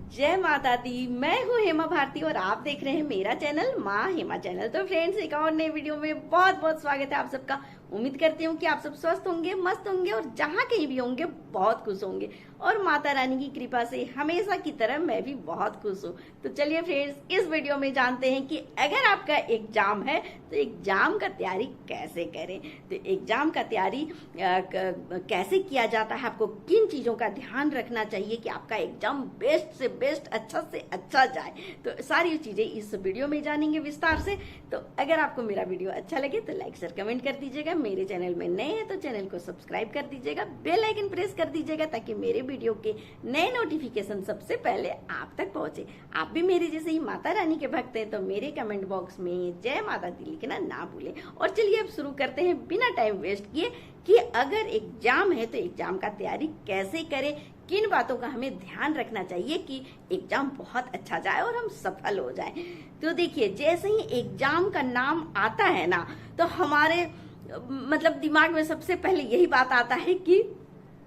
जय माता दी। मैं हूँ हेमा भारती और आप देख रहे हैं मेरा चैनल माँ हेमा चैनल। तो फ्रेंड्स, एक और नए वीडियो में बहुत बहुत स्वागत है आप सबका। उम्मीद करती हूँ कि आप सब स्वस्थ होंगे, मस्त होंगे और जहाँ कहीं भी होंगे बहुत खुश होंगे। और माता रानी की कृपा से हमेशा की तरह मैं भी बहुत खुश हूँ। तो चलिए फ्रेंड्स, इस वीडियो में जानते हैं कि अगर आपका एग्जाम है तो एग्जाम का तैयारी कैसे करें। तो एग्जाम का तैयारी कैसे किया जाता है, आपको किन चीज़ों का ध्यान रखना चाहिए कि आपका एग्जाम बेस्ट से बेस्ट, अच्छा से अच्छा जाए। तो सारी चीज़ें इस वीडियो में जानेंगे विस्तार से। तो अगर आपको मेरा वीडियो अच्छा लगे तो लाइक शेयर कमेंट कर दीजिएगा। मेरे चैनल में नए हैं तो चैनल को सब्सक्राइब कर दीजिएगा, बेल आइकन प्रेस कर दीजिएगा ताकि मेरे वीडियो के नए नोटिफिकेशन सबसे पहले आप तक पहुंचे। आप भी मेरे जैसे ही माता रानी के भक्त हैं तो मेरे कमेंट बॉक्स में जय माता दी लिखना ना भूलें। और चलिए अब शुरू करते हैं बिना टाइम वेस्ट किए कि अगर एग्जाम है तो एग्जाम का तैयारी कैसे करें, किन बातों का हमें ध्यान रखना चाहिए कि एग्जाम बहुत अच्छा जाए और हम सफल हो जाएं। तो देखिए, जैसे ही एग्जाम का नाम आता है ना तो हमारे मतलब दिमाग में सबसे पहले यही बात आता है कि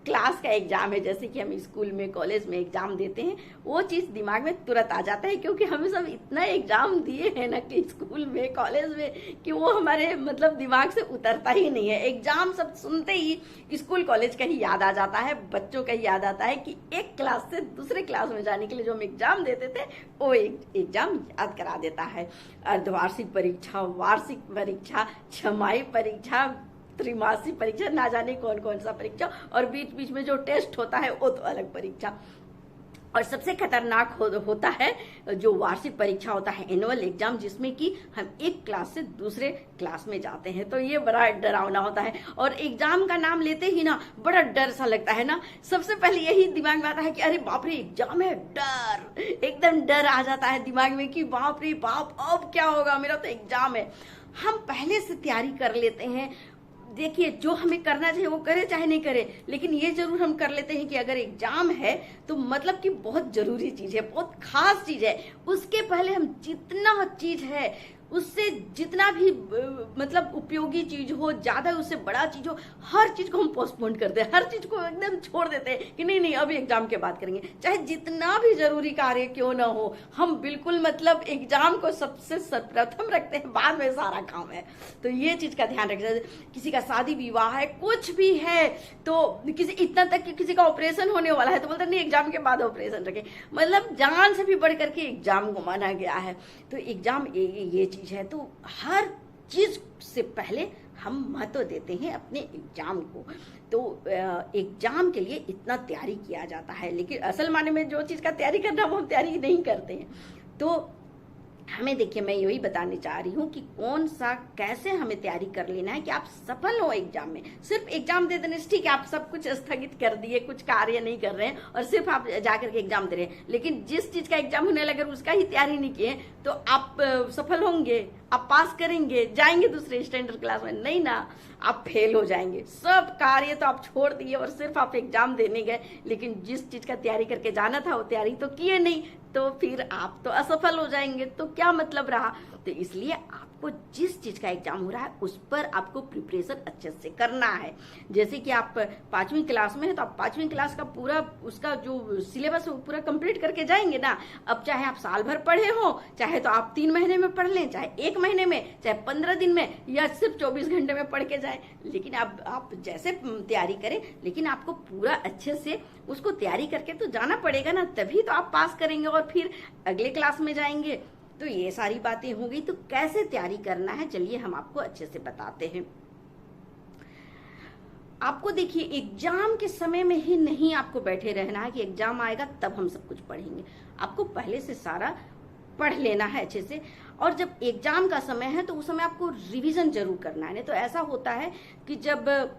क्लास का एग्जाम है। जैसे कि हम स्कूल में कॉलेज में एग्जाम देते हैं, वो चीज़ दिमाग में तुरंत आ जाता है क्योंकि हम सब इतना एग्जाम दिए हैं ना कि स्कूल में कॉलेज में कि वो हमारे मतलब दिमाग से उतरता ही नहीं है। एग्जाम सब सुनते ही स्कूल कॉलेज का ही याद आ जाता है, बच्चों का ही याद आता है कि एक क्लास से दूसरे क्लास में जाने के लिए जो हम एग्जाम देते थे वो एग्जाम याद करा देता है। अर्धवार्षिक परीक्षा, वार्षिक परीक्षा, छमाही परीक्षा, त्रिमासिक परीक्षा, ना जाने कौन कौन सा परीक्षा, और बीच बीच में जो टेस्ट होता है वो तो अलग परीक्षा। और सबसे खतरनाक होता है जो वार्षिक परीक्षा होता है, एनुअल एग्जाम, जिसमें कि हम एक क्लास से दूसरे क्लास में जाते हैं। तो ये बड़ा डरावना होता है और एग्जाम का नाम लेते ही ना बड़ा डर सा लगता है ना। सबसे पहले यही दिमाग में आता है कि अरे बाप रे एग्जाम है, डर, एकदम डर आ जाता है दिमाग में कि बाप रे बाप अब क्या होगा, मेरा तो एग्जाम है। हम पहले से तैयारी कर लेते हैं। देखिए, जो हमें करना चाहिए वो करे चाहे नहीं करे, लेकिन ये जरूर हम कर लेते हैं कि अगर एग्जाम है तो मतलब कि बहुत जरूरी चीज है, बहुत खास चीज है। उसके पहले हम जितना चीज है उससे जितना भी मतलब उपयोगी चीज हो, ज्यादा उससे बड़ा चीज हो, हर चीज को हम पोस्टपोन करते हैं, हर चीज को एकदम छोड़ देते हैं कि नहीं नहीं अभी एग्जाम के बाद करेंगे। चाहे जितना भी जरूरी कार्य क्यों ना हो, हम बिल्कुल मतलब एग्जाम को सबसे सर्वप्रथम रखते हैं, बाद में सारा काम है। तो ये चीज का ध्यान रखना। किसी का शादी विवाह है, कुछ भी है, तो किसी इतना तक कि किसी का ऑपरेशन होने वाला है तो बोलते नहीं एग्जाम के बाद ऑपरेशन रखें। मतलब जान से भी बढ़ करके एग्जाम को माना गया है। तो एग्जाम ये चीज है। तो हर चीज से पहले हम महत्व देते हैं अपने एग्जाम को। तो एग्जाम के लिए इतना तैयारी किया जाता है, लेकिन असल माने में जो चीज का तैयारी करना वो हम तैयारी नहीं करते हैं। तो हमें देखिए, मैं यही बताने चाह रही हूँ कि कौन सा कैसे हमें तैयारी कर लेना है कि आप सफल हो एग्जाम में। सिर्फ एग्जाम दे देने से ठीक है, आप सब कुछ स्थगित कर दिए, कुछ कार्य नहीं कर रहे हैं और सिर्फ आप जाकर के एग्जाम दे रहे हैं, लेकिन जिस चीज का एग्जाम होने लगे उसका ही तैयारी नहीं किए तो आप सफल होंगे, आप पास करेंगे, जाएंगे दूसरे स्टैंडर्ड क्लास में? नहीं ना, आप फेल हो जाएंगे। सब कार्य तो आप छोड़ दिए और सिर्फ आप एग्जाम देने गए, लेकिन जिस चीज का तैयारी करके जाना था वो तैयारी तो किए नहीं, तो फिर आप तो असफल हो जाएंगे। तो क्या मतलब रहा? तो इसलिए आपको जिस चीज का एग्जाम हो रहा है उस पर आपको प्रिपरेशन अच्छे से करना है। जैसे कि आप 5वीं क्लास में है तो आप 5वीं क्लास का पूरा उसका जो सिलेबस है वो पूरा कंप्लीट करके जाएंगे ना। अब चाहे आप साल भर पढ़े हो, चाहे तो आप 3 महीने में पढ़ लें, चाहे 1 महीने में, चाहे 15 दिन में, या सिर्फ 24 घंटे में पढ़ के जाए, लेकिन आप जैसे तैयारी करें, लेकिन आपको पूरा अच्छे से उसको तैयारी करके तो जाना पड़ेगा ना, तभी तो आप पास करेंगे और फिर अगले क्लास में जाएंगे। तो ये सारी बातें होंगी। तो कैसे तैयारी करना है चलिए हम आपको अच्छे से बताते हैं। आपको देखिए, एग्जाम के समय में ही नहीं आपको बैठे रहना है कि एग्जाम आएगा तब हम सब कुछ पढ़ेंगे। आपको पहले से सारा पढ़ लेना है अच्छे से। और जब एग्जाम का समय है तो उस समय आपको रिवीजन जरूर करना है। नहीं तो ऐसा होता है कि जब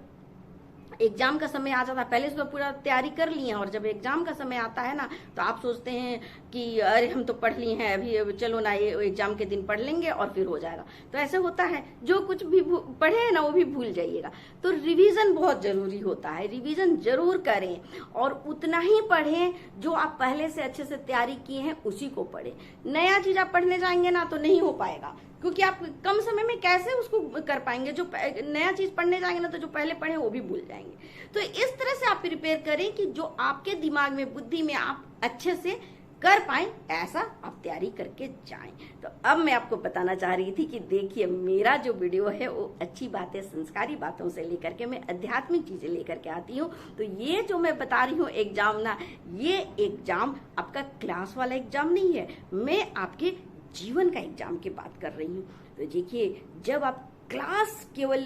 एग्जाम का समय आ जाता है, पहले से तो पूरा तैयारी कर लिए और जब एग्जाम का समय आता है ना तो आप सोचते हैं कि अरे हम तो पढ़ लिए हैं, अभी चलो ना ये एग्जाम के दिन पढ़ लेंगे और फिर हो जाएगा। तो ऐसे होता है, जो कुछ भी पढ़े हैं ना वो भी भूल जाइएगा। तो रिवीजन बहुत जरूरी होता है, रिवीजन जरूर करें और उतना ही पढ़ें जो आप पहले से अच्छे से तैयारी किए हैं उसी को पढ़ें। नया चीज आप पढ़ने जाएंगे ना तो नहीं हो पाएगा, क्योंकि आप कम समय में कैसे उसको कर पाएंगे। जो नया चीज पढ़ने जाएंगे ना तो जो पहले पढ़े वो भी भूल जाएंगे। तो इस तरह से आप प्रिपेयर करें कि जो आपके दिमाग में, बुद्धि में आप अच्छे से कर पाए, ऐसा आप तैयारी करके जाएं। तो अब मैं आपको बताना चाह रही थी कि देखिए मेरा जो वीडियो है वो अच्छी बातें, संस्कारी बातों से लेकर के मैं आध्यात्मिक चीजें लेकर के आती हूँ। तो ये जो मैं बता रही हूँ एग्जाम ना, ये एग्जाम आपका क्लास वाला एग्जाम नहीं है, मैं आपके जीवन का एग्जाम की बात कर रही हूँ। तो देखिए जब आप क्लास केवल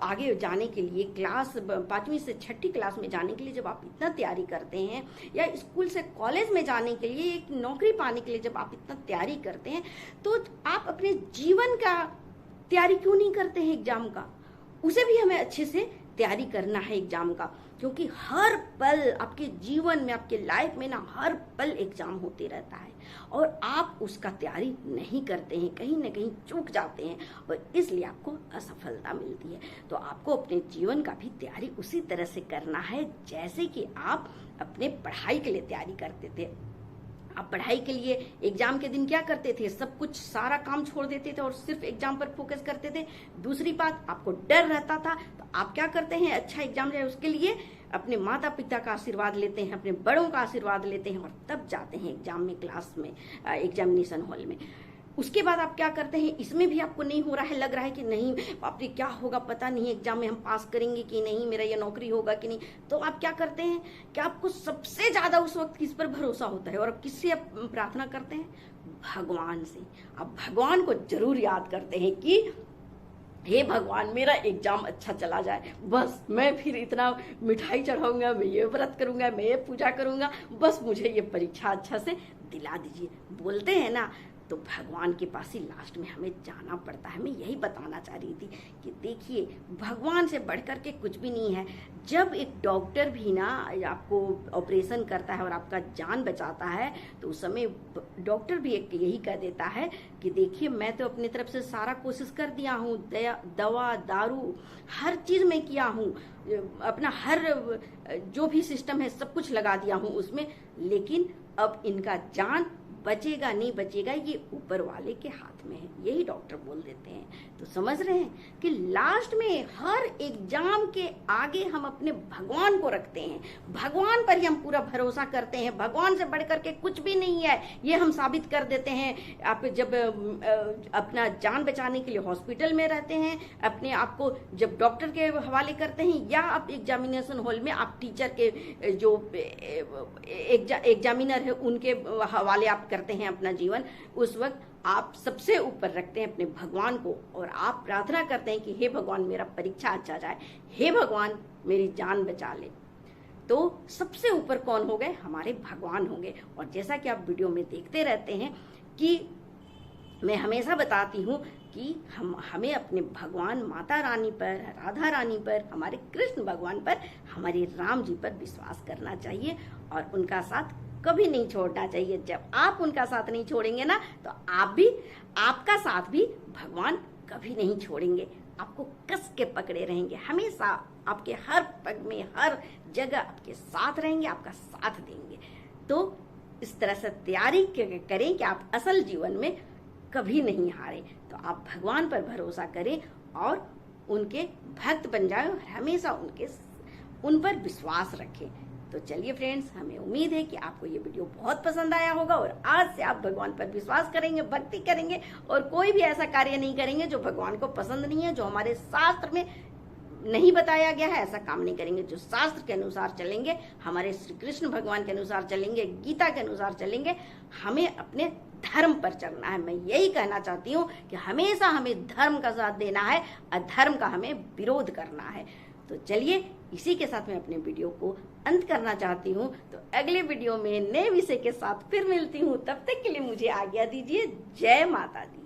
आगे जाने के लिए, क्लास 5वीं से 6ठी क्लास में जाने के लिए जब आप इतना तैयारी करते हैं, या स्कूल से कॉलेज में जाने के लिए, एक नौकरी पाने के लिए जब आप इतना तैयारी करते हैं, तो आप अपने जीवन का तैयारी क्यों नहीं करते हैं एग्जाम का? उसे भी हमें अच्छे से तैयारी करना है एग्जाम का, क्योंकि हर पल आपके जीवन में, आपके लाइफ में ना हर पल एग्जाम होते रहता है और आप उसका तैयारी नहीं करते हैं, कहीं ना कहीं चूक जाते हैं और इसलिए आपको असफलता मिलती है। तो आपको अपने जीवन का भी तैयारी उसी तरह से करना है जैसे कि आप अपने पढ़ाई के लिए तैयारी करते थे। आप पढ़ाई के लिए एग्जाम के दिन क्या करते थे? सब कुछ, सारा काम छोड़ देते थे और सिर्फ एग्जाम पर फोकस करते थे। दूसरी बात, आपको डर रहता था, तो आप क्या करते हैं? अच्छा एग्जाम जाए उसके लिए अपने माता पिता का आशीर्वाद लेते हैं, अपने बड़ों का आशीर्वाद लेते हैं और तब जाते हैं एग्जाम में, क्लास में, एग्जामिनेशन हॉल में। उसके बाद आप क्या करते हैं? इसमें भी आपको नहीं हो रहा है, लग रहा है कि नहीं बाप रे क्या होगा पता नहीं, एग्जाम में हम पास करेंगे कि नहीं, मेरा ये नौकरी होगा कि नहीं। तो आप क्या करते हैं कि आपको सबसे ज्यादा उस वक्त किस पर भरोसा होता है और किससे आप प्रार्थना करते हैं? भगवान से। आप भगवान को जरूर याद करते हैं कि हे भगवान मेरा एग्जाम अच्छा चला जाए, बस मैं फिर इतना मिठाई चढ़ाऊंगा, मैं ये व्रत करूंगा, मैं ये पूजा करूंगा, बस मुझे ये परीक्षा अच्छा से दिला दीजिए। बोलते हैं ना, तो भगवान के पास ही लास्ट में हमें जाना पड़ता है। मैं यही बताना चाह रही थी कि देखिए भगवान से बढ़कर के कुछ भी नहीं है। जब एक डॉक्टर भी ना आपको ऑपरेशन करता है और आपका जान बचाता है, तो उस समय डॉक्टर भी एक यही कह देता है कि देखिए मैं तो अपनी तरफ से सारा कोशिश कर दिया हूँ, दवा दारू हर चीज में किया हूँ, अपना हर जो भी सिस्टम है सब कुछ लगा दिया हूँ उसमें, लेकिन अब इनका जान बचेगा नहीं बचेगा ये ऊपर वाले के हाथ में है। यही डॉक्टर बोल देते हैं। तो समझ रहे हैं कि लास्ट में हर एग्जाम के आगे हम अपने भगवान को रखते हैं, भगवान पर ही हम पूरा भरोसा करते हैं, भगवान से बढ़कर के कुछ भी नहीं है, ये हम साबित कर देते हैं। आप जब अपना जान बचाने के लिए हॉस्पिटल में रहते हैं, अपने आप को जब डॉक्टर के हवाले करते हैं, या आप एग्जामिनेशन हॉल में आप टीचर के जो एग्जामिनर है उनके हवाले आप करते हैं अपना जीवन, उस वक्त आप सबसे ऊपर रखते हैं अपने भगवान को और आप प्रार्थना करते हैं कि हे भगवान मेरा परीक्षा अच्छा जाए, हे भगवान मेरी जान बचा ले। तो सबसे ऊपर कौन हो गए? हमारे भगवान होंगे। और जैसा कि आप वीडियो में देखते रहते हैं कि मैं हमेशा बताती हूँ कि हमें अपने भगवान माता रानी पर, राधा रानी पर, हमारे कृष्ण भगवान पर, हमारे राम जी पर विश्वास करना चाहिए और उनका साथ कभी नहीं छोड़ना चाहिए। जब आप उनका साथ नहीं छोड़ेंगे ना, तो आपका साथ भी भगवान कभी नहीं छोड़ेंगे, आपको कस के पकड़े रहेंगे, हमेशा आपके हर पग में, हर जगह आपके साथ रहेंगे, आपका साथ देंगे। तो इस तरह से तैयारी करें कि आप असल जीवन में कभी नहीं हारे। तो आप भगवान पर भरोसा करें और उनके भक्त बन जाएं और हमेशा उन पर विश्वास रखें। तो चलिए फ्रेंड्स, हमें उम्मीद है कि आपको ये वीडियो बहुत पसंद आया होगा और आज से आप भगवान पर विश्वास करेंगे, भक्ति करेंगे और कोई भी ऐसा कार्य नहीं करेंगे जो भगवान को पसंद नहीं है, जो हमारे शास्त्र में नहीं बताया गया है, ऐसा काम नहीं करेंगे। जो शास्त्र के अनुसार चलेंगे, हमारे श्री कृष्ण भगवान के अनुसार चलेंगे, गीता के अनुसार चलेंगे, हमें अपने धर्म पर चलना है। मैं यही कहना चाहती हूँ कि हमेशा हमें धर्म का साथ देना है, अधर्म का हमें विरोध करना है। तो चलिए इसी के साथ मैं अपने वीडियो को अंत करना चाहती हूँ। तो अगले वीडियो में नए विषय के साथ फिर मिलती हूँ। तब तक के लिए मुझे आज्ञा दीजिए। जय माता दी।